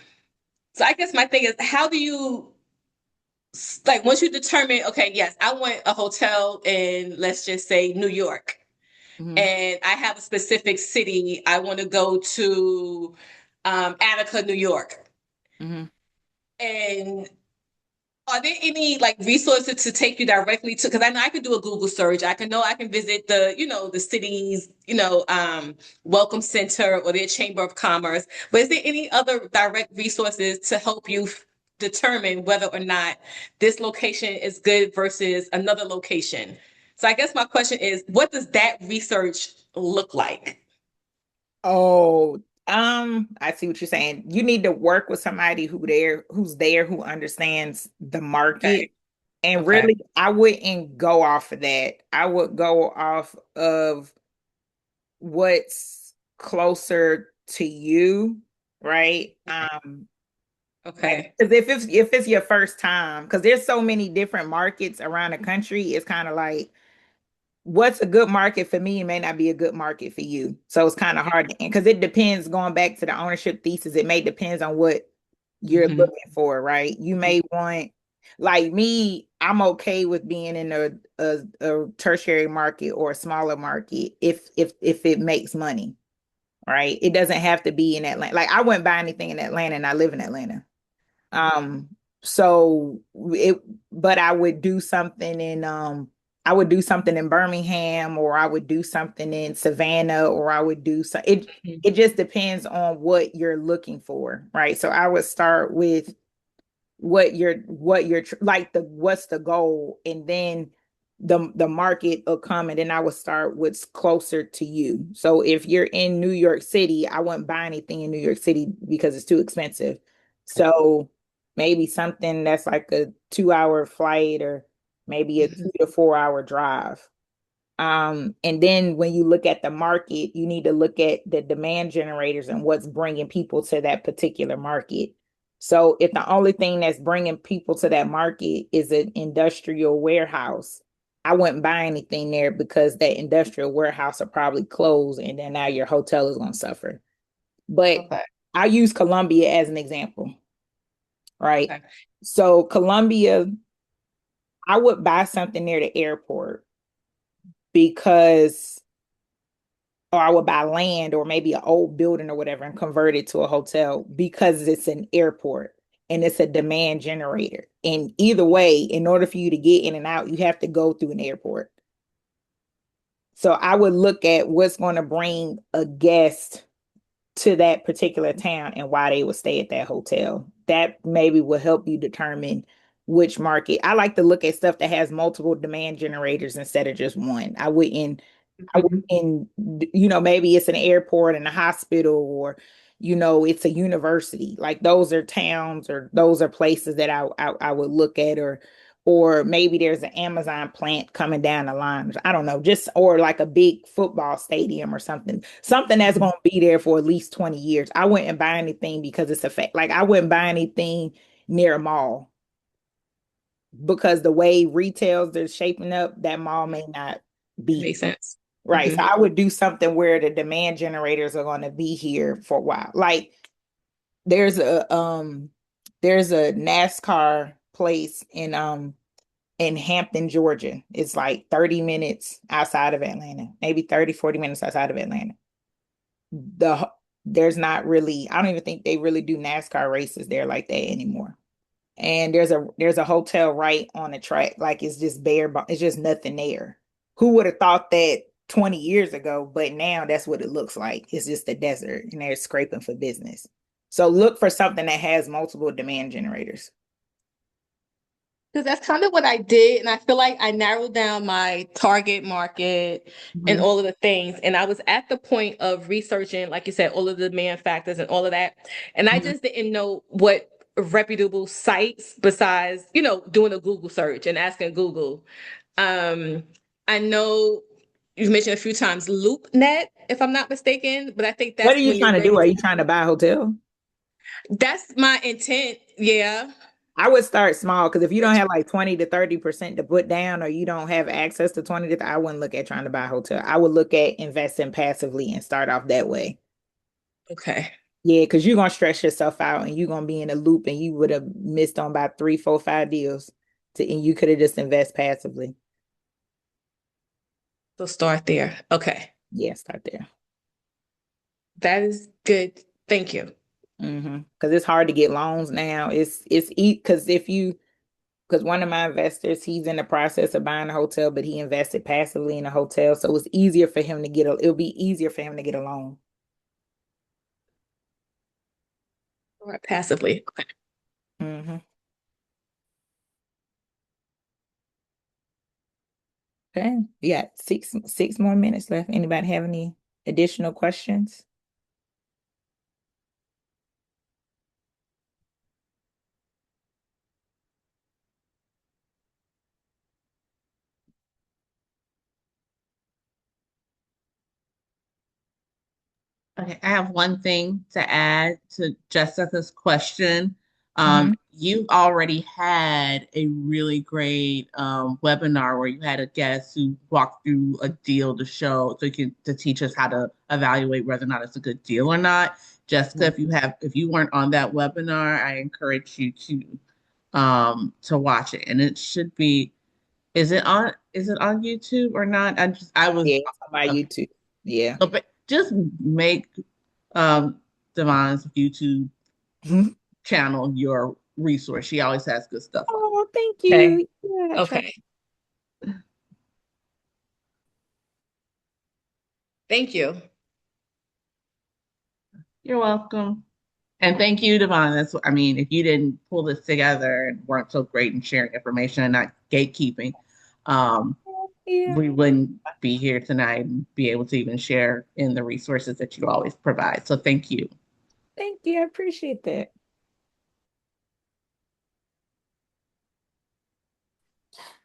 [SPEAKER 6] so I guess my thing is, how do you like once you determine, okay, yes, I want a hotel in, let's just say, New York,
[SPEAKER 1] Mhm.
[SPEAKER 6] and I have a specific city I want to go to, Attica, New York.
[SPEAKER 1] Mhm.
[SPEAKER 6] And are there any like resources to take you directly to? Because I know I can do a Google search. I can visit the city's, welcome center or their chamber of commerce. But is there any other direct resources to help you determine whether or not this location is good versus another location? So I guess my question is, what does that research look like?
[SPEAKER 1] Oh, I see what you're saying. You need to work with somebody who's there, who understands the market.
[SPEAKER 6] Okay.
[SPEAKER 1] And
[SPEAKER 6] Okay.
[SPEAKER 1] really, I wouldn't go off of that. I would go off of what's closer to you, right? Like,
[SPEAKER 6] Okay.
[SPEAKER 1] because if it's your first time, because there's so many different markets around the country, it's kind of like what's a good market for me may not be a good market for you. So it's kind of hard because it depends. Going back to the ownership thesis, it may depends on what you're
[SPEAKER 6] Mhm.
[SPEAKER 1] looking for, right? You may want Like me, I'm okay with being in a tertiary market or a smaller market if it makes money, right? It doesn't have to be in Atlanta. Like I wouldn't buy anything in Atlanta and I live in Atlanta. Um, so it, but I would do something in Birmingham, or I would do something in Savannah, or I would do so it just depends on what you're looking for, right? So I would start with like what's the goal, and then the market will come, and then I would start what's closer to you. So if you're in New York City, I wouldn't buy anything in New York City because it's too expensive. So maybe something that's like a 2 hour flight, or maybe a 2 to 4 hour drive. And then when you look at the market, you need to look at the demand generators and what's bringing people to that particular market. So if the only thing that's bringing people to that market is an industrial warehouse, I wouldn't buy anything there because that industrial warehouse will probably close, and then now your hotel is going to suffer. But
[SPEAKER 6] Okay.
[SPEAKER 1] I use Colombia as an example, right?
[SPEAKER 6] Okay.
[SPEAKER 1] So Colombia, I would buy something near the airport because, or I would buy land or maybe an old building or whatever and convert it to a hotel because it's an airport and it's a demand generator. And either way, in order for you to get in and out, you have to go through an airport. So I would look at what's going to bring a guest to that particular town and why they would stay at that hotel. That maybe will help you determine which market. I like to look at stuff that has multiple demand generators instead of just one. Maybe it's an airport and a hospital, or, it's a university. Like those are towns, or those are places that I would look at, or maybe there's an Amazon plant coming down the line. I don't know, just, or like a big football stadium or something that's going to be there for at least 20 years. I wouldn't buy anything because it's a fact. Like I wouldn't buy anything near a mall because the way retails are shaping up, that mall may not be.
[SPEAKER 6] Makes sense.
[SPEAKER 1] Right. So I would do something where the demand generators are going to be here for a while. Like there's a NASCAR place in Hampton, Georgia. It's like 30 minutes outside of Atlanta, maybe 30, 40 minutes outside of Atlanta. There's not really, I don't even think they really do NASCAR races there like that anymore. And there's a hotel right on the track. Like it's just bare, it's just nothing there. Who would have thought that 20 years ago? But now that's what it looks like. It's just a desert, and they're scraping for business. So look for something that has multiple demand generators.
[SPEAKER 6] Because that's kind of what I did. And I feel like I narrowed down my target market and all of the things. And I was at the point of researching, like you said, all of the demand factors and all of that. And I just didn't know what reputable sites besides, doing a Google search and asking Google. I know you've mentioned a few times LoopNet, if I'm not mistaken, but I think
[SPEAKER 1] What are
[SPEAKER 6] that's
[SPEAKER 1] you
[SPEAKER 6] when you're
[SPEAKER 1] trying to do?
[SPEAKER 6] ready
[SPEAKER 1] Are
[SPEAKER 6] to.
[SPEAKER 1] you trying to buy a hotel?
[SPEAKER 6] That's my intent. Yeah.
[SPEAKER 1] I would start small, because if you don't have like 20 to 30% to put down, or you don't have access to 20 to, I wouldn't look at trying to buy a hotel. I would look at investing passively and start off that way.
[SPEAKER 6] Okay.
[SPEAKER 1] Yeah, because you're gonna stress yourself out and you're gonna be in a loop, and you would have missed on about 3, 4, 5 deals and you could have just invest passively.
[SPEAKER 6] So start there. Okay.
[SPEAKER 1] Yeah, start there.
[SPEAKER 6] That is good. Thank you.
[SPEAKER 1] Because it's hard to get loans now. Because one of my investors, he's in the process of buying a hotel, but he invested passively in a hotel, so it's easier for him to it'll be easier for him to get a loan.
[SPEAKER 6] All right, passively. Okay.
[SPEAKER 1] Mm-hmm. Okay. Yeah, six more minutes left. Anybody have any additional questions?
[SPEAKER 4] Okay, I have one thing to add to Jessica's question.
[SPEAKER 1] Mm-hmm.
[SPEAKER 4] You already had a really great webinar where you had a guest who walked through a deal to show, to teach us how to evaluate whether or not it's a good deal or not. Jessica, if you weren't on that webinar, I encourage you to to watch it. And it should be, is it on YouTube or not? I was
[SPEAKER 1] Yeah, it's on my YouTube. Yeah.
[SPEAKER 4] but just make Devon's YouTube channel your resource. She always has good stuff on.
[SPEAKER 1] Oh, thank
[SPEAKER 6] Okay.
[SPEAKER 1] you. Yeah, I try.
[SPEAKER 6] Okay. Thank you.
[SPEAKER 4] You're welcome. And thank you, Devon. That's what I mean. If you didn't pull this together and weren't so great in sharing information and not gatekeeping,
[SPEAKER 1] Yeah.
[SPEAKER 4] we wouldn't be here tonight and be able to even share in the resources that you always provide. So thank you.
[SPEAKER 1] Thank you. I appreciate that.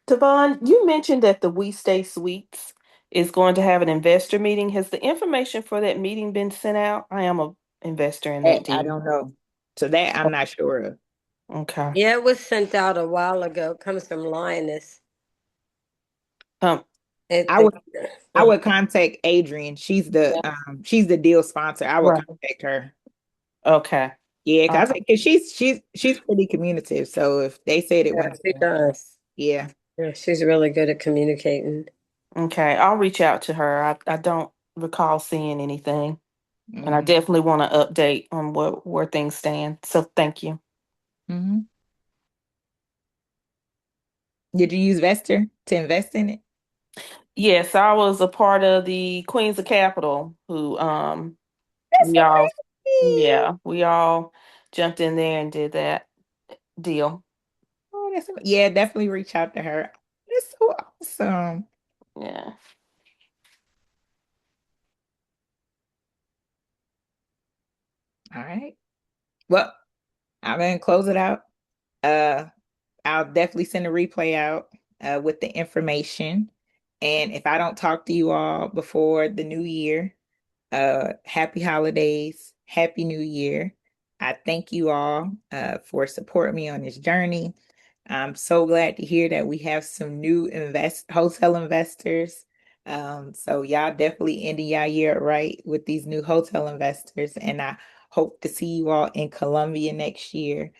[SPEAKER 10] Devon, you mentioned that the We Stay Suites is going to have an investor meeting. Has the information for that meeting been sent out? I am a investor in that
[SPEAKER 1] I
[SPEAKER 10] deal.
[SPEAKER 1] don't know. So that I'm not sure of.
[SPEAKER 10] Okay.
[SPEAKER 5] Yeah, it was sent out a while ago. It comes from Lioness.
[SPEAKER 10] Um,
[SPEAKER 1] I would contact Adrian. She's the deal sponsor. I would
[SPEAKER 10] right.
[SPEAKER 1] contact her.
[SPEAKER 10] Okay.
[SPEAKER 1] Yeah,
[SPEAKER 10] Okay.
[SPEAKER 1] cause she's pretty communicative. So if they said it went,
[SPEAKER 5] she does.
[SPEAKER 1] yeah.
[SPEAKER 5] Yeah, she's really good at communicating.
[SPEAKER 10] Okay. I'll reach out to her. I don't recall seeing anything. And I
[SPEAKER 1] Mhm.
[SPEAKER 10] definitely want to update on where things stand. So thank you.
[SPEAKER 1] Mhm. Did you use Vester to invest in it?
[SPEAKER 10] Yes, I was a part of the Queens of Capital who
[SPEAKER 1] That's
[SPEAKER 10] we all
[SPEAKER 1] amazing.
[SPEAKER 10] we all jumped in there and did that deal.
[SPEAKER 1] Oh, yeah, definitely reach out to her. That's so awesome.
[SPEAKER 10] Yeah.
[SPEAKER 1] All right. Well, I'm gonna close it out. Uh, I'll definitely send a replay out with the information. And if I don't talk to you all before the new year, happy holidays, happy new year. I thank you all for supporting me on this journey. I'm so glad to hear that we have some new hotel investors. So y'all definitely ending y'all year right with these new hotel investors, and I hope to see you all in Colombia next year.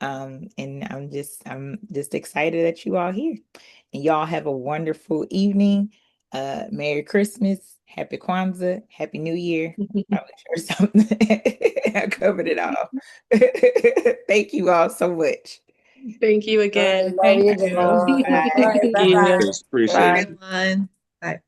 [SPEAKER 1] And I'm just excited that you all here. And y'all have a wonderful evening. Merry Christmas, Happy Kwanzaa, Happy New Year. Probably sure something. I covered it all. Thank you all so much.
[SPEAKER 6] Thank you
[SPEAKER 5] All right,
[SPEAKER 6] again.
[SPEAKER 5] love
[SPEAKER 4] Thank
[SPEAKER 5] you,
[SPEAKER 4] you.
[SPEAKER 5] Devon. All
[SPEAKER 1] Bye.
[SPEAKER 5] right,
[SPEAKER 10] Yeah.
[SPEAKER 5] bye-bye.
[SPEAKER 8] Appreciate
[SPEAKER 10] Bye.
[SPEAKER 8] it.
[SPEAKER 4] Everyone. Bye.